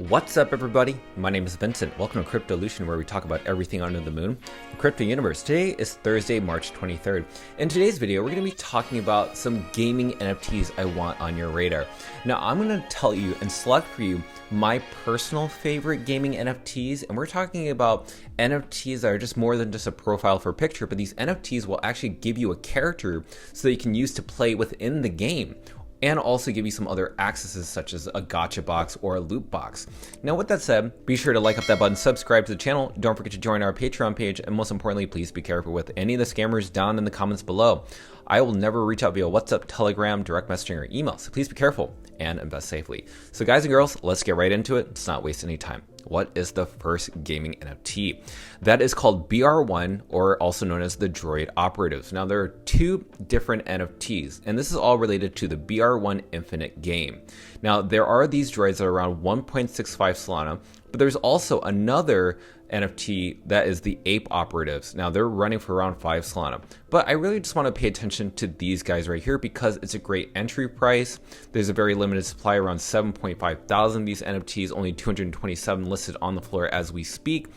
What's up, everybody? My name is Vincent. Welcome to Cryptolution, where we talk about everything under the moon, the crypto universe. Today is Thursday, March 23rd. In today's video, we're going to be talking about some gaming NFTs I want on your radar. Now, I'm going to tell you and select for you my personal favorite gaming NFTs, and we're talking about NFTs that are just more than just a profile for a picture, but these NFTs will actually give you a character so that you can use to play within the game, and also give you some other accesses such as a gacha box or a loot box. Now, with that said, be sure to like up that button, subscribe to the channel, don't forget to join our Patreon page, and most importantly, please be careful with any of the scammers down in the comments below. I will never reach out via WhatsApp, Telegram, direct messaging, or email, so please be careful and invest safely. So guys and girls, let's get right into it. Let's not waste any time. What is the first gaming NFT? That is called BR1, or also known as the Droid operatives. Now, there are two different NFTs, and this is all related to the BR1 Infinite game. Now, there are these droids that are around 1.65 Solana, but there's also another NFT that is the ape operatives. Now, they're running for around 5 Solana, but I really just want to pay attention to these guys right here because it's a great entry price. There's a very limited supply, around 7.5 thousand. These NFTs, only 227 listed on the floor as we speak.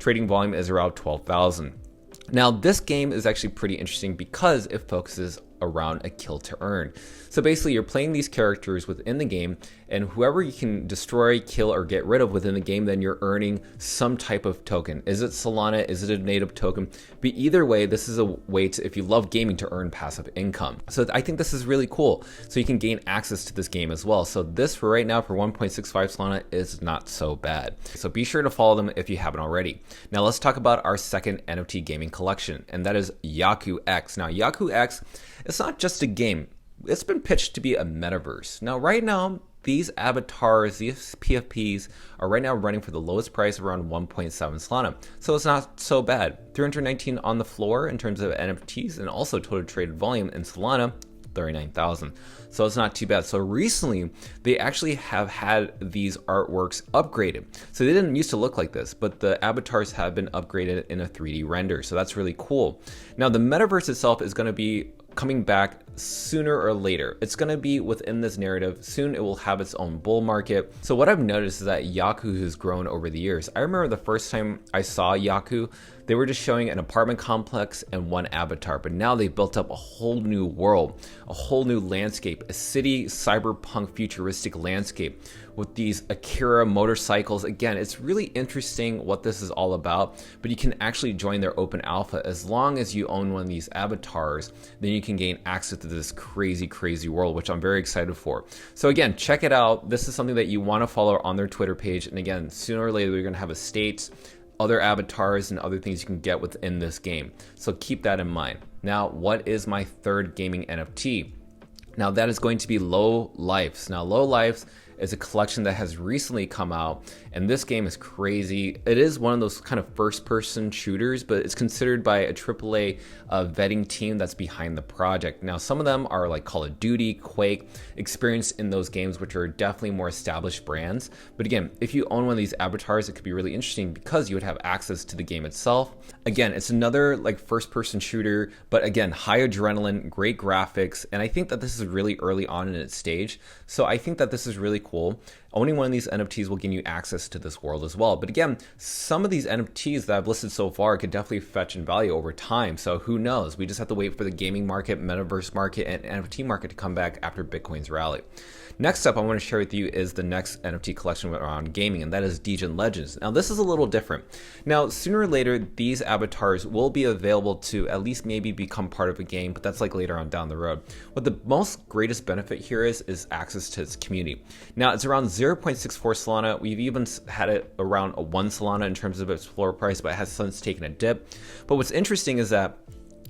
Trading volume is around 12,000. Now, this game is actually pretty interesting because it focuses around a kill to earn. So basically, you're playing these characters within the game, and whoever you can destroy, kill, or get rid of within the game, then you're earning some type of token. Is it Solana? Is it a native token? But either way, this is a way to, if you love gaming, to earn passive income. So I think this is really cool. So you can gain access to this game as well. So this, for right now, for 1.65 Solana, is not so bad. So be sure to follow them if you haven't already. Now let's talk about our second NFT gaming collection, and that is Yaku X. Now, Yaku X, it's not just a game. It's been pitched to be a metaverse. Now, right now, these avatars, these PFPs, are right now running for the lowest price, around 1.7 Solana. So it's not so bad. 319 on the floor in terms of NFTs, and also total traded volume in Solana, 39,000. So it's not too bad. So recently, they actually have had these artworks upgraded. So they didn't used to look like this, but the avatars have been upgraded in a 3D render. So that's really cool. Now, the metaverse itself is going to be coming back sooner or later. It's going to be within this narrative. Soon it will have its own bull market. So what I've noticed is that Yaku has grown over the years. I remember the first time I saw Yaku, they were just showing an apartment complex and one avatar, but now they've built up a whole new world, a whole new landscape, a city cyberpunk futuristic landscape with these Akira motorcycles. Again, it's really interesting what this is all about, but you can actually join their open alpha. As long as you own one of these avatars, then you can gain access to this crazy world, which I'm very excited for. So again, check it out. This is something that you want to follow on their Twitter page. And again, sooner or later, they're going to have estates, other avatars, and other things you can get within this game. So keep that in mind. Now, what is my third gaming NFT? Now, that is going to be Low Lifes. Now, Low Lifes is a collection that has recently come out, and this game is crazy. It is one of those kind of first-person shooters, but it's considered by a AAA vetting team that's behind the project. Now, some of them are like Call of Duty, Quake, experienced in those games, which are definitely more established brands. But again, if you own one of these avatars, it could be really interesting because you would have access to the game itself. Again, it's another like first-person shooter, but again, high adrenaline, great graphics, and I think that this is really early on in its stage. So I think that this is really cool. Owning one of these NFTs will give you access to this world as well. But again, some of these NFTs that I've listed so far could definitely fetch in value over time. So who knows? We just have to wait for the gaming market, metaverse market, and NFT market to come back after Bitcoin's rally. Next up, I want to share with you is the next NFT collection around gaming, and that is Dejin Legends. Now, this is a little different. Now, sooner or later, these avatars will be available to at least maybe become part of a game, but that's like later on down the road. What the most greatest benefit here is access to its community. Now, it's around 0.64 Solana. We've even had it around a 1 Solana in terms of its floor price, but it has since taken a dip. But what's interesting is that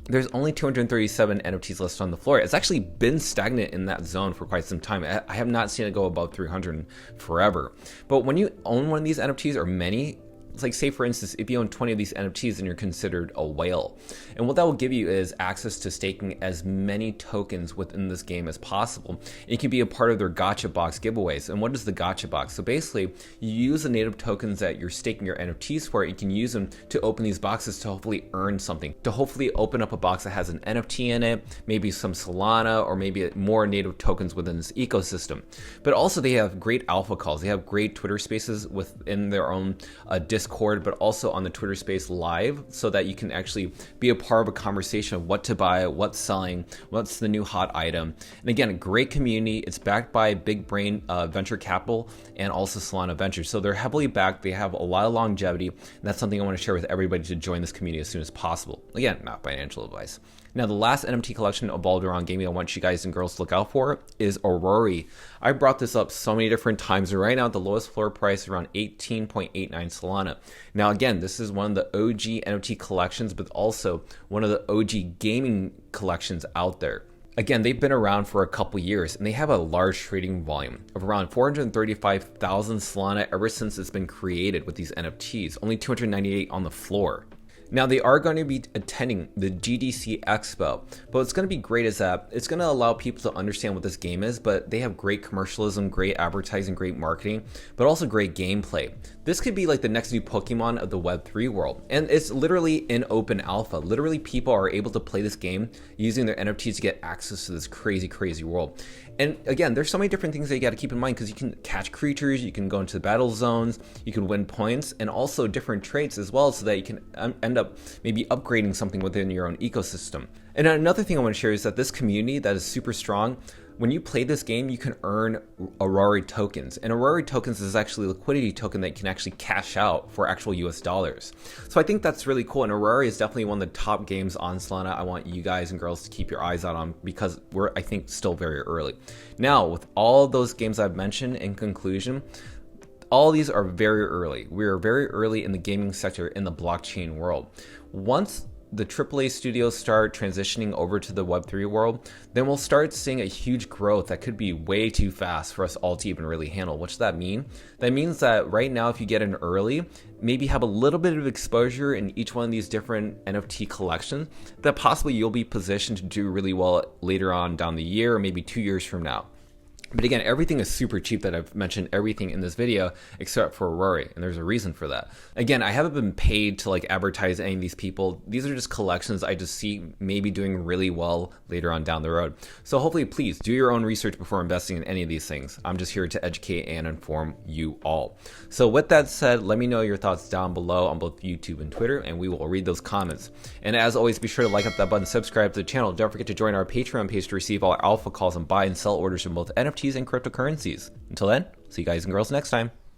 there's only 237 NFTs listed on the floor. It's actually been stagnant in that zone for quite some time. I have not seen it go above 300 forever. But when you own one of these NFTs, or many, It's like, say for instance, if you own 20 of these NFTs, then you're considered a whale. And what that will give you is access to staking as many tokens within this game as possible. And you can be a part of their gacha box giveaways. And what is the gacha box? So basically, you use the native tokens that you're staking your NFTs for. You can use them to open these boxes to hopefully earn something, to hopefully open up a box that has an NFT in it, maybe some Solana, or maybe more native tokens within this ecosystem. But also they have great alpha calls. They have great Twitter spaces within their own Discord, but also on the Twitter space live, so that you can actually be a part of a conversation of what to buy, what's selling, what's the new hot item. And again, a great community. It's backed by big brain venture capital and also Solana Ventures. So they're heavily backed. They have a lot of longevity. And that's something I want to share with everybody to join this community as soon as possible. Again, not financial advice. Now, the last NFT collection evolved around gaming I want you guys and girls to look out for is Aurori. I brought this up so many different times, and right now the lowest floor price is around 18.89 Solana. Now, again, this is one of the OG NFT collections, but also one of the OG gaming collections out there. Again, they've been around for a couple years, and they have a large trading volume of around 435,000 Solana ever since it's been created with these NFTs, only 298 on the floor. Now, they are going to be attending the GDC Expo, but what's going to be great is that it's going to allow people to understand what this game is, but they have great commercialism, great advertising, great marketing, but also great gameplay. This could be like the next new Pokemon of the Web3 world, and it's literally in open alpha. Literally, people are able to play this game using their NFTs to get access to this crazy, crazy world. And again, there's so many different things that you got to keep in mind, because you can catch creatures, you can go into the battle zones, you can win points, and also different traits as well, so that you can end up maybe upgrading something within your own ecosystem. And another thing I want to share is that this community that is super strong, when you play this game, you can earn Aurori tokens. And Aurori tokens is actually a liquidity token that you can actually cash out for actual US dollars. So I think that's really cool. And Aurori is definitely one of the top games on Solana I want you guys and girls to keep your eyes out on, because we're, I think, still very early. Now, with all those games I've mentioned, in conclusion, all these are very early. We are very early in the gaming sector in the blockchain world. Once the AAA studios start transitioning over to the Web3 world, then we'll start seeing a huge growth that could be way too fast for us all to even really handle. What does that mean? That means that right now, if you get in early, maybe have a little bit of exposure in each one of these different NFT collections, that possibly you'll be positioned to do really well later on down the year, or maybe 2 years from now. But again, everything is super cheap that I've mentioned everything in this video except for Aurori, and there's a reason for that. Again, I haven't been paid to like advertise any of these people. These are just collections I just see maybe doing really well later on down the road. So hopefully, please do your own research before investing in any of these things. I'm just here to educate and inform you all. So with that said, let me know your thoughts down below on both YouTube and Twitter, and we will read those comments. And as always, be sure to like up that button, subscribe to the channel. Don't forget to join our Patreon page to receive all our alpha calls and buy and sell orders from both NFTs and cryptocurrencies. Until then, see you guys and girls next time.